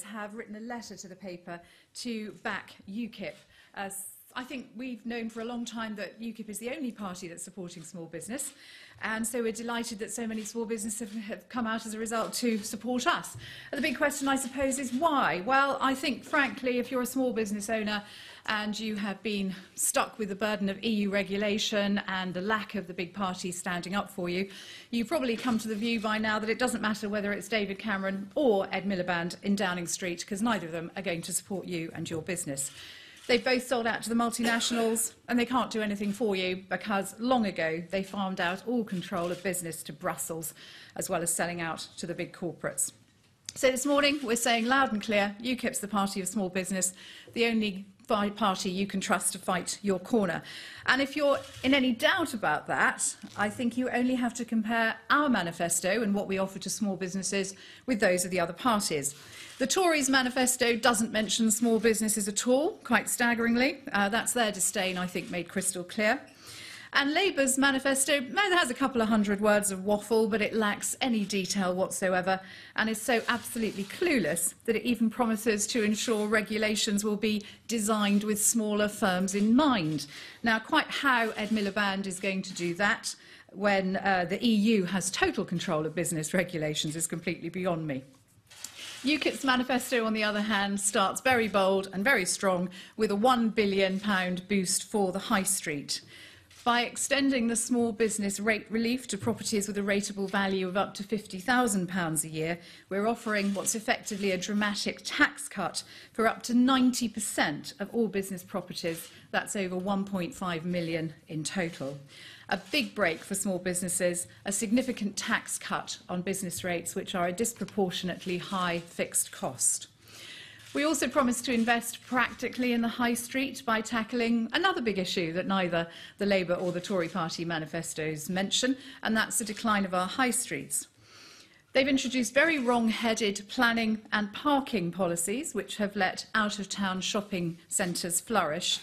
have written a letter to the paper to back UKIP. I think we've known for a long time that UKIP is the only party that's supporting small business, and so we're delighted that so many small businesses have come out as a result to support us. And the big question, I suppose, is why? Well, I think, frankly, if you're a small business owner and you have been stuck with the burden of EU regulation and the lack of the big parties standing up for you, you've probably come to the view by now that it doesn't matter whether it's David Cameron or Ed Miliband in Downing Street, because neither of them are going to support you and your business. They've both sold out to the multinationals, and they can't do anything for you because long ago they farmed out all control of business to Brussels, as well as selling out to the big corporates. So this morning we're saying loud and clear, UKIP's the party of small business, the only party you can trust to fight your corner. And if you're in any doubt about that, I think you only have to compare our manifesto and what we offer to small businesses with those of the other parties. The Tories' manifesto doesn't mention small businesses at all, quite staggeringly. That's their disdain, I think, made crystal clear. And Labour's manifesto has a couple of hundred words of waffle, but it lacks any detail whatsoever and is so absolutely clueless that it even promises to ensure regulations will be designed with smaller firms in mind. Now, quite how Ed Miliband is going to do that when the EU has total control of business regulations is completely beyond me. UKIP's manifesto, on the other hand, starts very bold and very strong with a £1 billion boost for the high street. By extending the small business rate relief to properties with a rateable value of up to £50,000 a year, we're offering what's effectively a dramatic tax cut for up to 90% of all business properties. That's over 1.5 million in total. A big break for small businesses, a significant tax cut on business rates, which are a disproportionately high fixed cost. We also promised to invest practically in the high street by tackling another big issue that neither the Labour or the Tory party manifestos mention, and that's the decline of our high streets. They've introduced very wrong-headed planning and parking policies, which have let out-of-town shopping centres flourish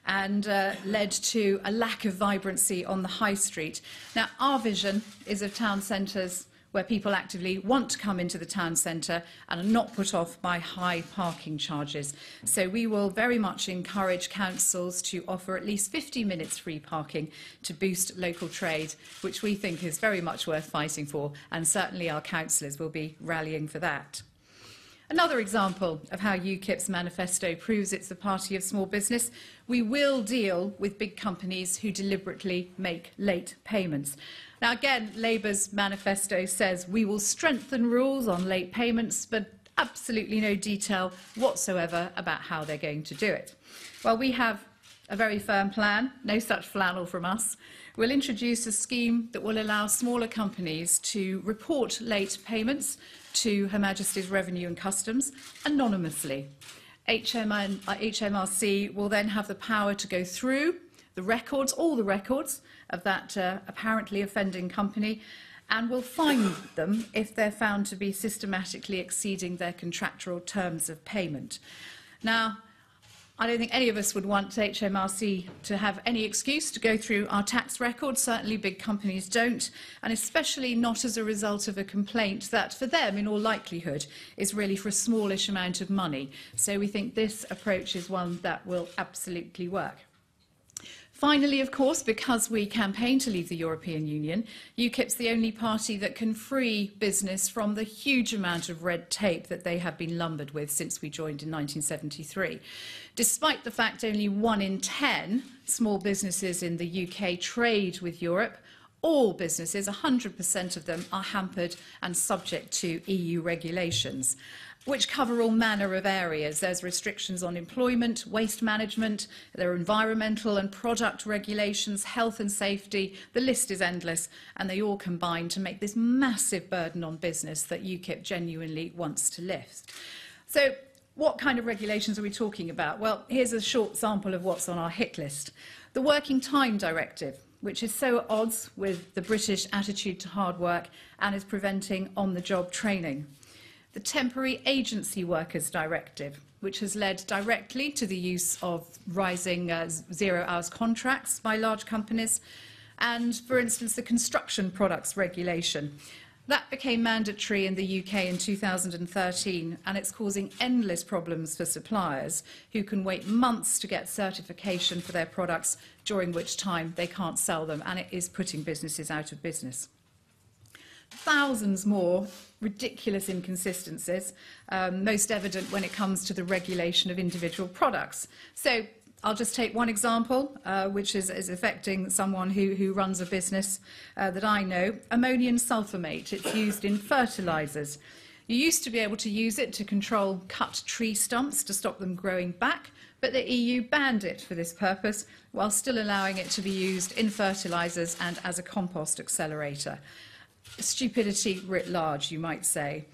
and led to a lack of vibrancy on the high street. Now, our vision is of town centres where people actively want to come into the town centre and are not put off by high parking charges. So we will very much encourage councils to offer at least 50 minutes free parking to boost local trade, which we think is very much worth fighting for, and certainly our councillors will be rallying for that. Another example of how UKIP's manifesto proves it's the party of small business, we will deal with big companies who deliberately make late payments. Now again, Labour's manifesto says we will strengthen rules on late payments, but absolutely no detail whatsoever about how they're going to do it. Well, we have a very firm plan, no such flannel from us. We'll introduce a scheme that will allow smaller companies to report late payments to Her Majesty's Revenue and Customs anonymously. HMRC will then have the power to go through the records, all the records of that apparently offending company, and will fine them if they're found to be systematically exceeding their contractual terms of payment. Now, I don't think any of us would want HMRC to have any excuse to go through our tax records. Certainly big companies don't, and especially not as a result of a complaint that for them, in all likelihood, is really for a smallish amount of money. So we think this approach is one that will absolutely work. Finally, of course, because we campaign to leave the European Union, UKIP's the only party that can free business from the huge amount of red tape that they have been lumbered with since we joined in 1973. Despite the fact only 1 in 10 small businesses in the UK trade with Europe, all businesses, 100% of them, are hampered and subject to EU regulations, which cover all manner of areas. There's restrictions on employment, waste management, there are environmental and product regulations, health and safety. The list is endless, and they all combine to make this massive burden on business that UKIP genuinely wants to lift. So what kind of regulations are we talking about? Well, here's a short sample of what's on our hit list. The Working Time Directive, which is so at odds with the British attitude to hard work and is preventing on-the-job training. The Temporary Agency Workers Directive, which has led directly to the use of rising zero-hours contracts by large companies, and, for instance, the Construction Products Regulation, That became mandatory in the UK in 2013, and it's causing endless problems for suppliers who can wait months to get certification for their products, during which time they can't sell them, and it is putting businesses out of business. Thousands more ridiculous inconsistencies, most evident when it comes to the regulation of individual products. So I'll just take one example, which is affecting someone who runs a business that I know. Ammonium sulfamate. It's used in fertilisers. You used to be able to use it to control cut tree stumps to stop them growing back, but the EU banned it for this purpose, while still allowing it to be used in fertilisers and as a compost accelerator. Stupidity writ large, you might say.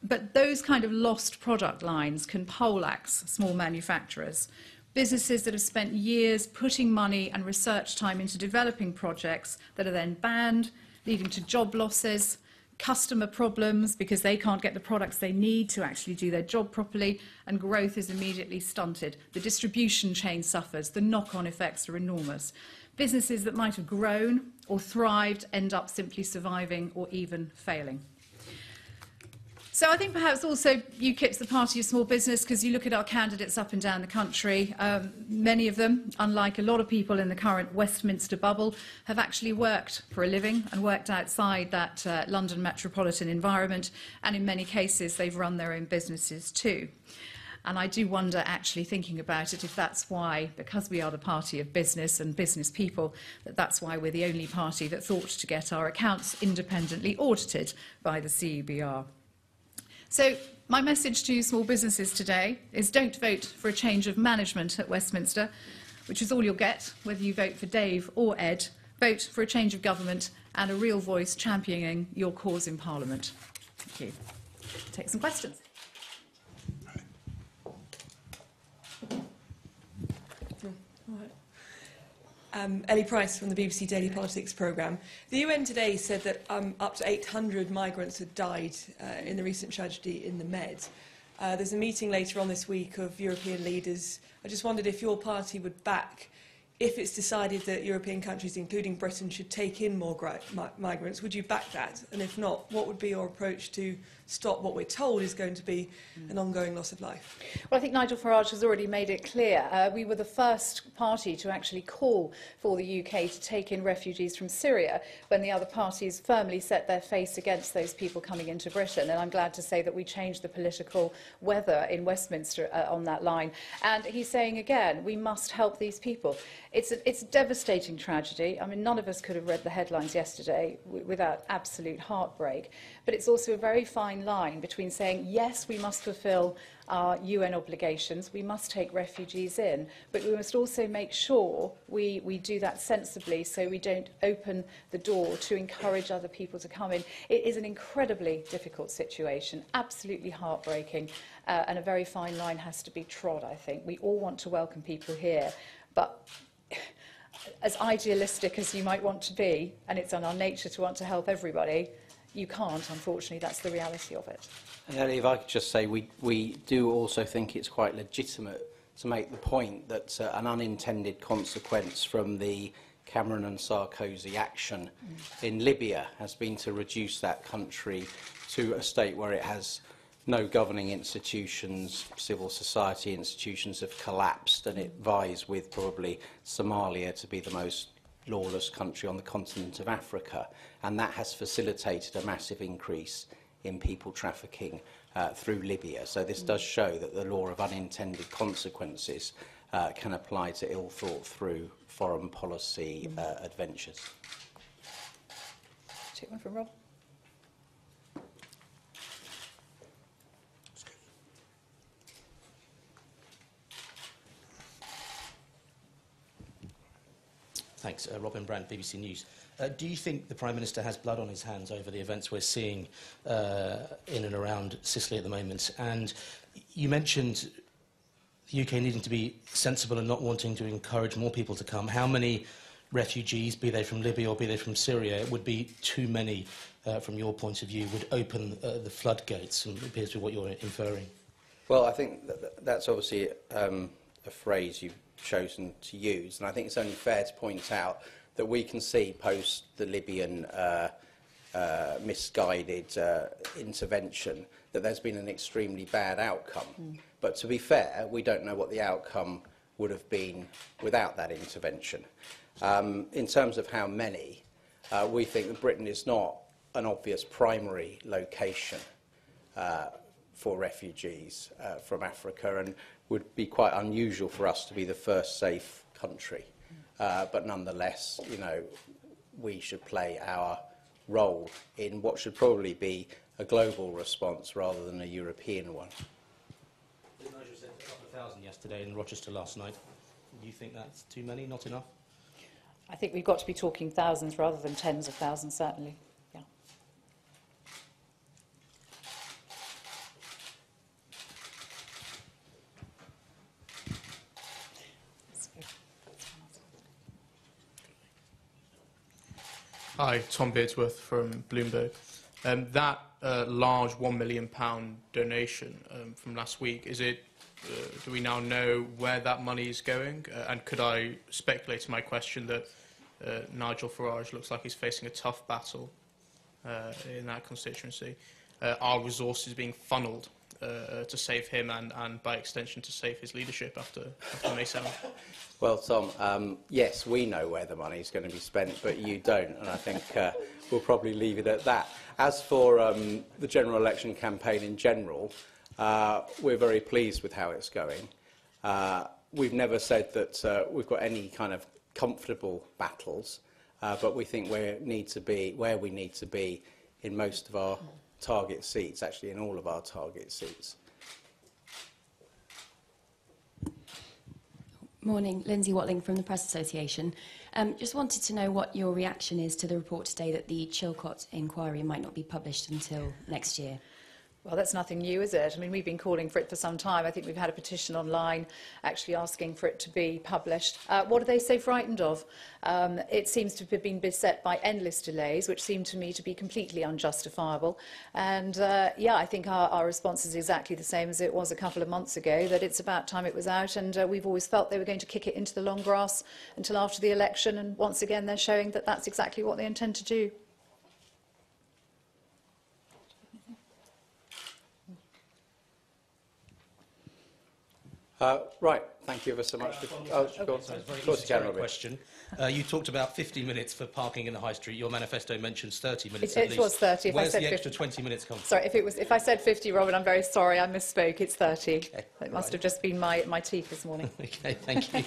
But those kind of lost product lines can poleaxe small manufacturers. Businesses that have spent years putting money and research time into developing projects that are then banned, leading to job losses, customer problems because they can't get the products they need to actually do their job properly, and growth is immediately stunted. The distribution chain suffers. The knock-on effects are enormous. Businesses that might have grown or thrived end up simply surviving or even failing. So I think perhaps also UKIP's the party of small business, because you look at our candidates up and down the country, many of them, unlike a lot of people in the current Westminster bubble, have actually worked for a living and worked outside that London metropolitan environment, and in many cases they've run their own businesses too. And I do wonder, actually thinking about it, if that's why, because we are the party of business and business people, that's why we're the only party that thought to get our accounts independently audited by the CEBR. So my message to small businesses today is don't vote for a change of management at Westminster, which is all you'll get, whether you vote for Dave or Ed. Vote for a change of government and a real voice championing your cause in Parliament. Thank you. Take some questions. Ellie Price from the BBC Daily Politics programme. The UN today said that up to 800 migrants had died in the recent tragedy in the Med. There's a meeting later on this week of European leaders. I just wondered if your party would back, if it's decided that European countries, including Britain, should take in more migrants, would you back that? And if not, what would be your approach to stop what we're told is going to be an ongoing loss of life? Well, I think Nigel Farage has already made it clear. We were the first party to actually call for the UK to take in refugees from Syria when the other parties firmly set their face against those people coming into Britain. And I'm glad to say that we changed the political weather in Westminster on that line. And he's saying again, we must help these people. It's a devastating tragedy. I mean, none of us could have read the headlines yesterday without absolute heartbreak. But it's also a very fine line between saying, yes, we must fulfil our UN obligations, we must take refugees in, but we must also make sure we do that sensibly so we don't open the door to encourage other people to come in. It is an incredibly difficult situation, absolutely heartbreaking, and a very fine line has to be trod, I think. We all want to welcome people here, but as idealistic as you might want to be, and it's in our nature to want to help everybody, you can't, unfortunately. That's the reality of it. And if I could just say, we do also think it's quite legitimate to make the point that an unintended consequence from the Cameron and Sarkozy action in Libya has been to reduce that country to a state where it has no governing institutions, civil society institutions have collapsed, and it vies with probably Somalia to be the most lawless country on the continent of Africa, and that has facilitated a massive increase in people trafficking through Libya. So this does show that the law of unintended consequences can apply to ill thought through foreign policy adventures. Take one from Rob. Thanks. Robin Brandt, BBC News. Do you think the Prime Minister has blood on his hands over the events we're seeing in and around Sicily at the moment? And you mentioned the UK needing to be sensible and not wanting to encourage more people to come. How many refugees, be they from Libya or be they from Syria, would be too many, from your point of view, would open the floodgates, and it appears to be what you're inferring? Well, I think that's obviously a phrase you've chosen to use, and I think it's only fair to point out that we can see post the Libyan misguided intervention, that there's been an extremely bad outcome. But to be fair, we don't know what the outcome would have been without that intervention. In terms of how many, we think that Britain is not an obvious primary location for refugees from Africa, and would be quite unusual for us to be the first safe country. But nonetheless, you know, we should play our role in what should probably be a global response rather than a European one. Nigel said a couple of thousand yesterday in Rochester last night. Do you think that's too many, not enough? I think we've got to be talking thousands rather than tens of thousands, certainly. Yeah. Hi, Tom Beardsworth from Bloomberg. That large £1 million donation from last week, is it? Do we now know where that money is going? And could I speculate to my question that Nigel Farage looks like he's facing a tough battle in that constituency? Are resources being funneled to save him and by extension to save his leadership after May 7th? Well, Tom, yes, we know where the money is going to be spent, but you don't, and I think we'll probably leave it at that. As for the general election campaign in general, we're very pleased with how it's going. We've never said that we've got any kind of comfortable battles, but we think where we need to be in most of our target seats, actually in all of our target seats. Morning, Lindsay Watling from the Press Association. Just wanted to know what your reaction is to the report today that the Chilcot inquiry might not be published until next year. Well, that's nothing new, is it? I mean, we've been calling for it for some time. I think we've had a petition online actually asking for it to be published. What are they so frightened of? It seems to have been beset by endless delays, which seem to me to be completely unjustifiable. And, yeah, I think our response is exactly the same as it was a couple of months ago, that it's about time it was out, and we've always felt they were going to kick it into the long grass until after the election, and once again they're showing that that's exactly what they intend to do. Right, thank you ever so much. Very question. You talked about 50 minutes for parking in the high street. Your manifesto mentions 30 minutes at least. It was 30. Where's the extra 20 minutes come from? Sorry, if I said 50, Robin, I'm very sorry. I misspoke. It's 30. Okay, It must have just been my teeth this morning. Okay, thank you.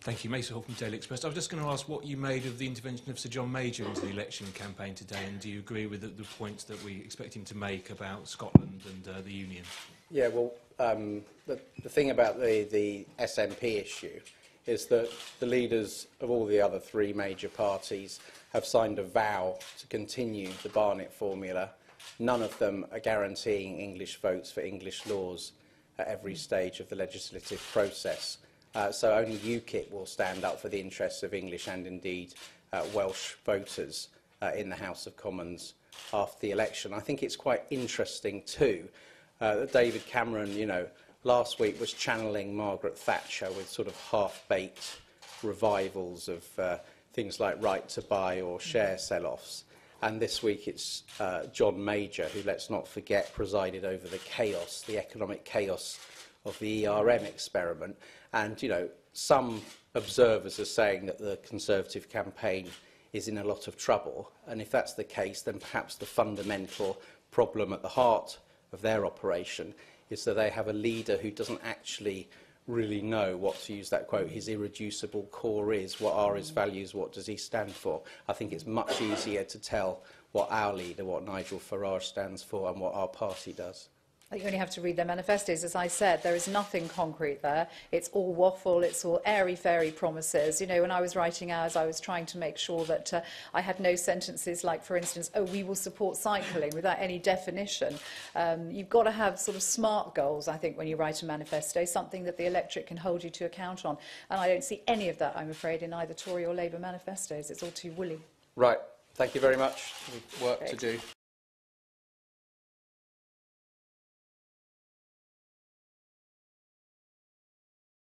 Thank you. Mason Hall from Daily Express. I was just going to ask what you made of the intervention of Sir John Major into the election campaign today, and do you agree with the points that we expect him to make about Scotland and the Union? Yeah, well, the thing about the SNP issue is that the leaders of all the other three major parties have signed a vow to continue the Barnett formula. None of them are guaranteeing English votes for English laws at every stage of the legislative process. So only UKIP will stand up for the interests of English and indeed Welsh voters in the House of Commons after the election. I think it's quite interesting too that David Cameron, you know, last week was channeling Margaret Thatcher with sort of half-baked revivals of things like right to buy or share sell-offs. And this week it's John Major, who, let's not forget, presided over the chaos, the economic chaos of the ERM experiment. And, you know, some observers are saying that the Conservative campaign is in a lot of trouble. And if that's the case, then perhaps the fundamental problem at the heart of their operation is that they have a leader who doesn't actually really know what, to use that quote, his irreducible core is. What are his values? What does he stand for? I think it's much easier to tell what our leader, what Nigel Farage stands for, and what our party does. You only have to read their manifestos. As I said, there is nothing concrete there. It's all waffle, it's all airy-fairy promises. You know, when I was writing ours, I was trying to make sure that I had no sentences like, for instance, oh, we will support cycling, without any definition. You've got to have sort of smart goals, I think, when you write a manifesto, something that the electorate can hold you to account on. And I don't see any of that, I'm afraid, in either Tory or Labour manifestos. It's all too woolly. Right. Thank you very much. We've work to do.